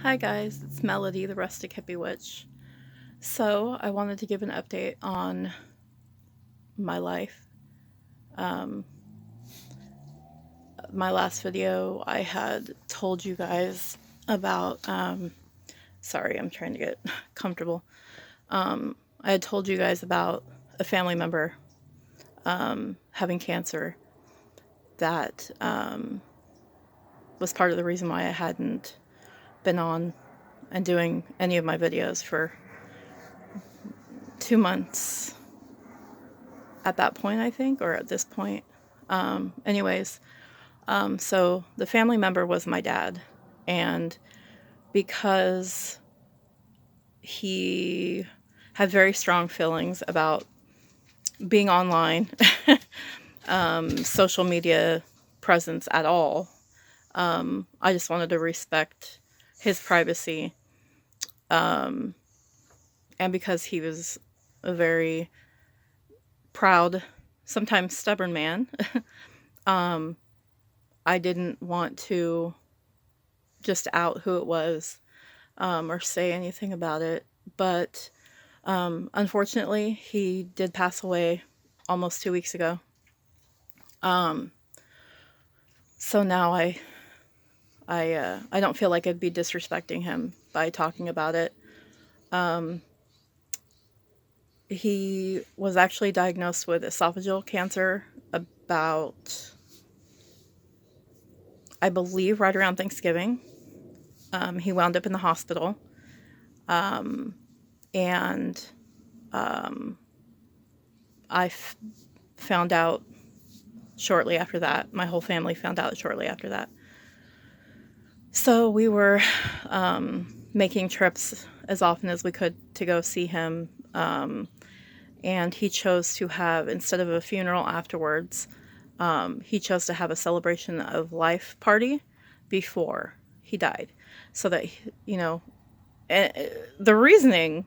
Hi guys, it's Melody, the Rustic Hippie Witch. So, I wanted to give an update on my life. Um, my last video, I had told you guys about, sorry, I'm trying to get comfortable. I had told you guys about a family member having cancer that was part of the reason why I hadn't been on and doing any of my videos for 2 months at that point, I think, or at this point. Anyways, so the family member was my dad, and because he had very strong feelings about being online, social media presence at all, I just wanted to respect his privacy, and because he was a very proud, sometimes stubborn man, I didn't want to just out who it was, or say anything about it. But unfortunately, he did pass away almost 2 weeks ago. So now I don't feel like I'd be disrespecting him by talking about it. He was actually diagnosed with esophageal cancer about, I believe, right around Thanksgiving. He wound up in the hospital. And I found out shortly after that. My whole family found out shortly after that. So we were making trips as often as we could to go see him. And he chose to have, instead of a funeral afterwards, he chose to have a celebration of life party before he died. So that, the reasoning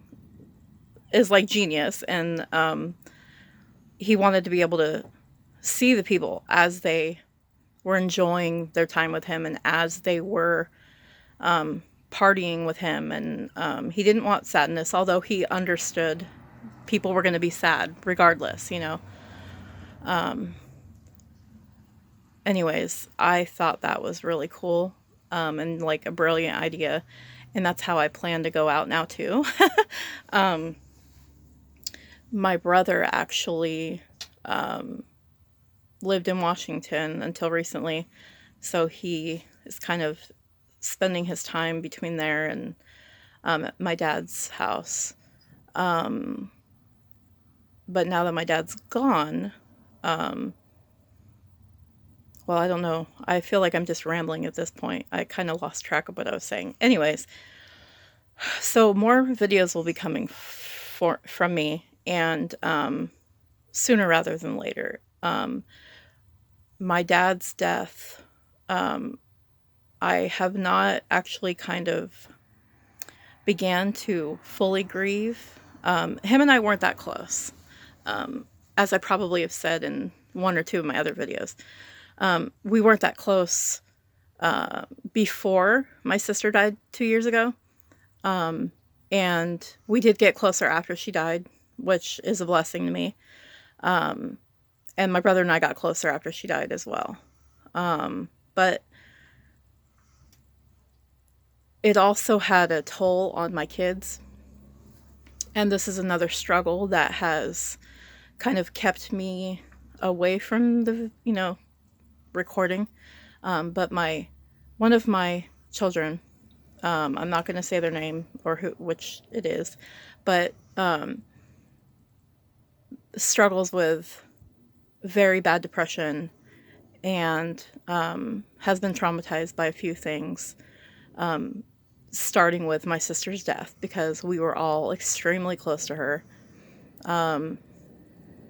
is like genius. And he wanted to be able to see the people as they were enjoying their time with him and as they were partying with him. And he didn't want sadness, although he understood people were going to be sad regardless, Anyways, I thought that was really cool, and like a brilliant idea. And that's how I plan to go out now too. My brother actually lived in Washington until recently, so he is kind of spending his time between there and at my dad's house. But now that my dad's gone, well, I don't know. I feel like I'm just rambling at this point. I kind of lost track of what I was saying. Anyways, so more videos will be coming from me, and sooner rather than later. My dad's death, I have not actually kind of began to fully grieve. Him and I weren't that close, as I probably have said in one or two of my other videos. We weren't that close before my sister died 2 years ago. And we did get closer after she died, which is a blessing to me. And my brother and I got closer after she died as well. But it also had a toll on my kids. And this is another struggle that has kind of kept me away from the, recording. But one of my children, I'm not going to say their name or which it is, but struggles with very bad depression and has been traumatized by a few things, starting with my sister's death, because we were all extremely close to her.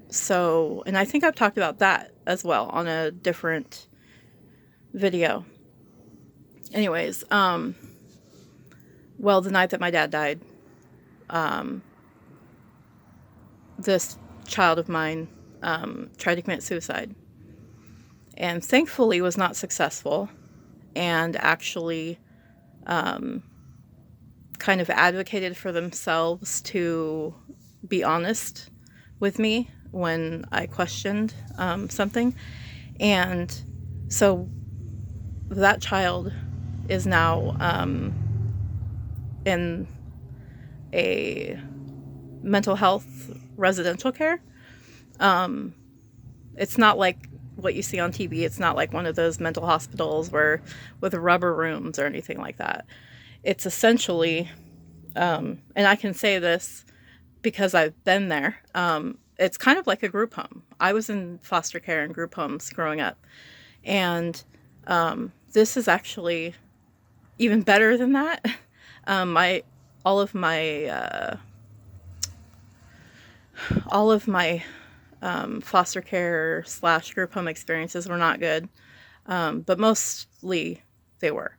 So, and I think I've talked about that as well on a different video. Anyways, well, the night that my dad died, this child of mine tried to commit suicide, and thankfully was not successful, and actually kind of advocated for themselves to be honest with me when I questioned something. And so that child is now in a mental health residential care. It's not like what you see on TV. It's not like one of those mental hospitals where with rubber rooms or anything like that. It's essentially, and I can say this because I've been there, it's kind of like a group home. I was in foster care and group homes growing up. And this is actually even better than that. All of my foster care / group home experiences were not good, but mostly they were.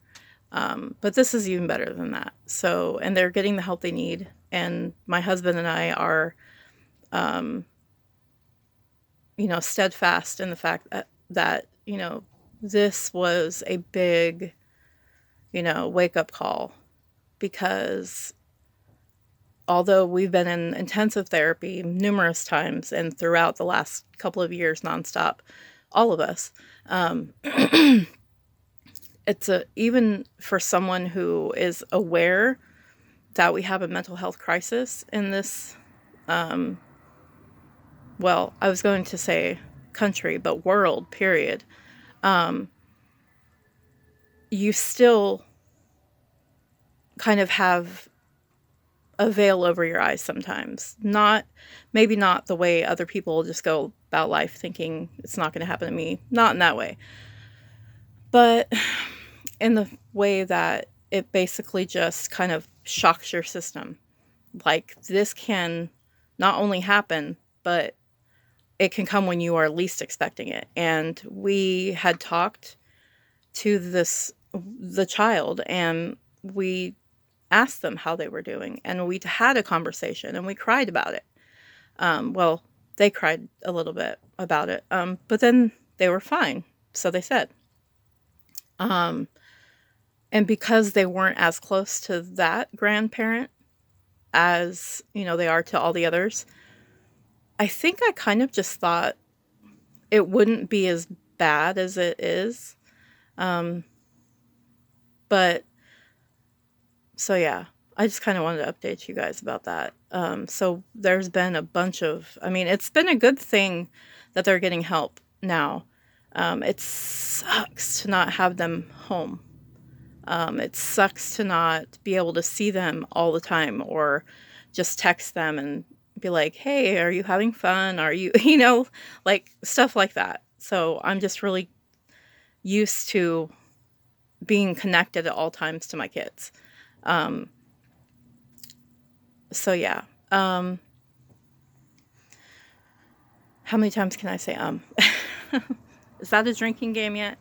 But this is even better than that. So, and they're getting the help they need. And my husband and I are, steadfast in the fact that this was a big, wake up call, because although we've been in intensive therapy numerous times and throughout the last couple of years nonstop, all of us, even for someone who is aware that we have a mental health crisis in this, I was going to say country, but world, period. You still kind of have a veil over your eyes sometimes. Maybe not the way other people just go about life thinking it's not going to happen to me. Not in that way. But in the way that it basically just kind of shocks your system. Like, this can not only happen, but it can come when you are least expecting it. And we had talked to the child, and we asked them how they were doing, and we had a conversation, and we cried about it. They cried a little bit about it, but then they were fine, so they said. And because they weren't as close to that grandparent as, they are to all the others, I think I kind of just thought it wouldn't be as bad as it is. So yeah, I just kind of wanted to update you guys about that. So there's been a bunch of, it's been a good thing that they're getting help now. It sucks to not have them home. It sucks to not be able to see them all the time, or just text them and be like, hey, are you having fun? Are you, like stuff like that. So I'm just really used to being connected at all times to my kids. So yeah. How many times can I say, Is that a drinking game yet?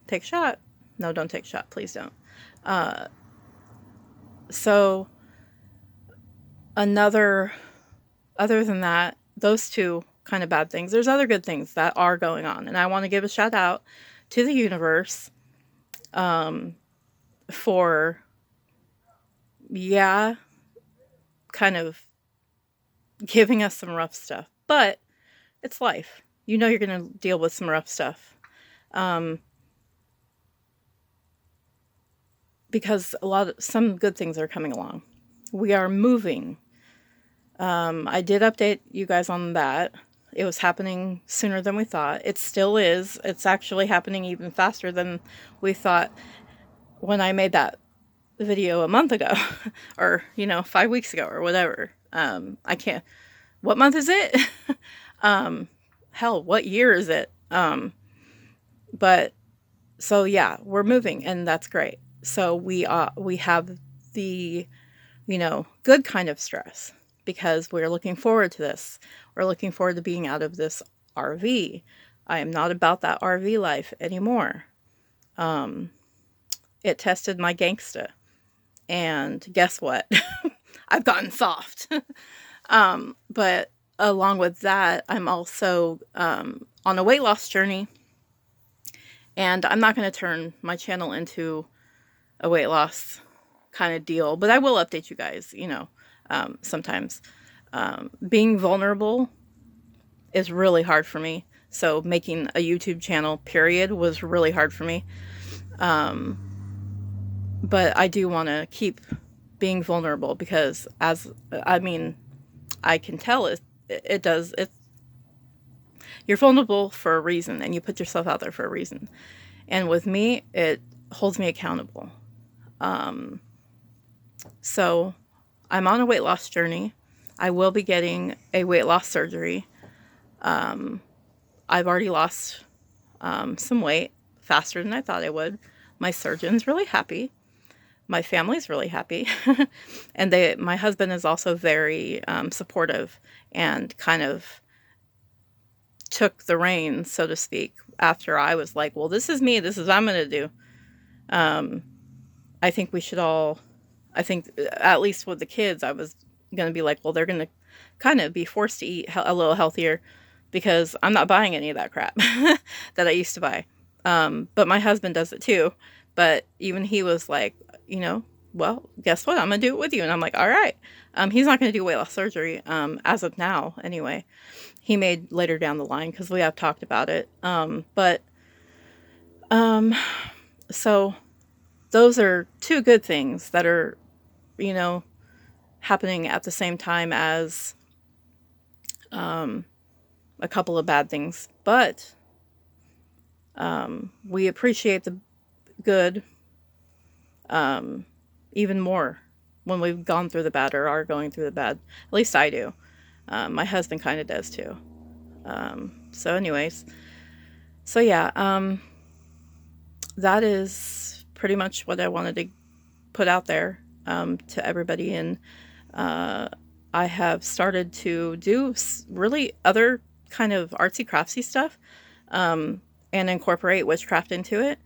Take a shot. No, don't take a shot. Please don't. So other than that, those two kind of bad things, there's other good things that are going on. And I want to give a shout out to the universe, for, kind of giving us some rough stuff, but it's life. You're going to deal with some rough stuff. Because some good things are coming along. We are moving. I did update you guys on that. It was happening sooner than we thought. It still is. It's actually happening even faster than we thought when I made that video a month ago, or 5 weeks ago, or whatever. What month is it? Hell, what year is it? But so yeah, we're moving, and that's great. So we have the good kind of stress, because we're looking forward to this. We're looking forward to being out of this RV. I am not about that RV life anymore. It tested my gangsta. And guess what? I've gotten soft. But along with that, I'm also on a weight loss journey. And I'm not going to turn my channel into a weight loss kind of deal, but I will update you guys, sometimes. Being vulnerable is really hard for me. So making a YouTube channel, period, was really hard for me. But I do want to keep being vulnerable because I can tell you're vulnerable for a reason and you put yourself out there for a reason. And with me, it holds me accountable. So I'm on a weight loss journey. I will be getting a weight loss surgery. I've already lost some weight faster than I thought I would. My surgeon's really happy. My family's really happy. And my husband is also very supportive and kind of took the reins, so to speak, after I was like, well, this is me. This is what I'm going to do. I think at least with the kids, I was going to be like, well, they're going to kind of be forced to eat a little healthier because I'm not buying any of that crap that I used to buy. But my husband does it too. But even he was like, well, guess what? I'm going to do it with you. And I'm like, all right. He's not going to do weight loss surgery as of now anyway. He may later down the line because we have talked about it. So those are two good things that are, happening at the same time as a couple of bad things. But we appreciate the good even more when we've gone through the bad or are going through the bad. At least I do. My husband kind of does too. So anyways, so yeah, that is pretty much what I wanted to put out there to everybody. And I have started to do really other kind of artsy craftsy stuff and incorporate witchcraft into it.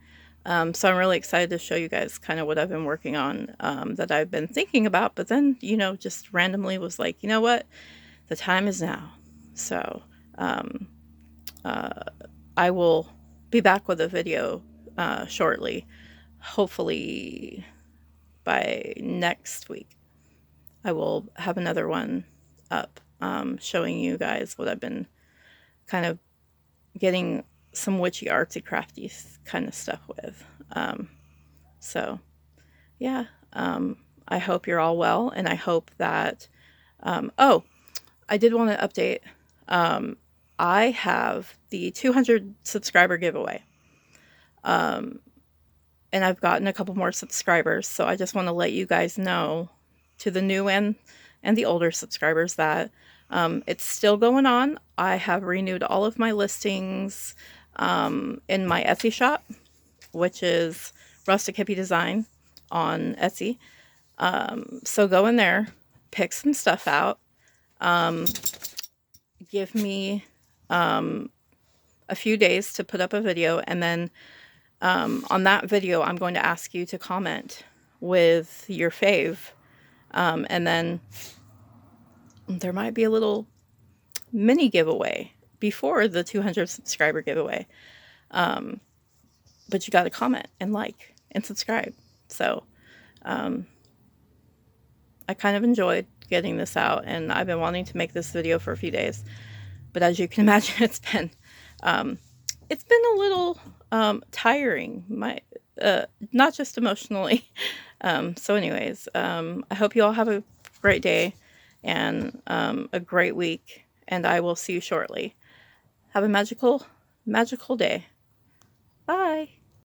So I'm really excited to show you guys kind of what I've been working on that I've been thinking about, but then, just randomly was like, you know what? The time is now. So I will be back with a video shortly, hopefully by next week. I will have another one up showing you guys what I've been kind of getting some witchy artsy crafty kind of stuff with. So yeah, I hope you're all well, and I hope that I did want to update. I have the 200 subscriber giveaway. And I've gotten a couple more subscribers, so I just want to let you guys know, to the new and the older subscribers, that it's still going on. I have renewed all of my listings in my Etsy shop, which is Rustic Hippie Design on Etsy. So go in there, pick some stuff out, give me a few days to put up a video, and then on that video I'm going to ask you to comment with your fave, and then there might be a little mini giveaway before the 200 subscriber giveaway. But you got to comment and like and subscribe. So I kind of enjoyed getting this out, and I've been wanting to make this video for a few days, but as you can imagine, it's been a little tiring, not just emotionally. So anyways, I hope you all have a great day and a great week, and I will see you shortly. Have a magical day.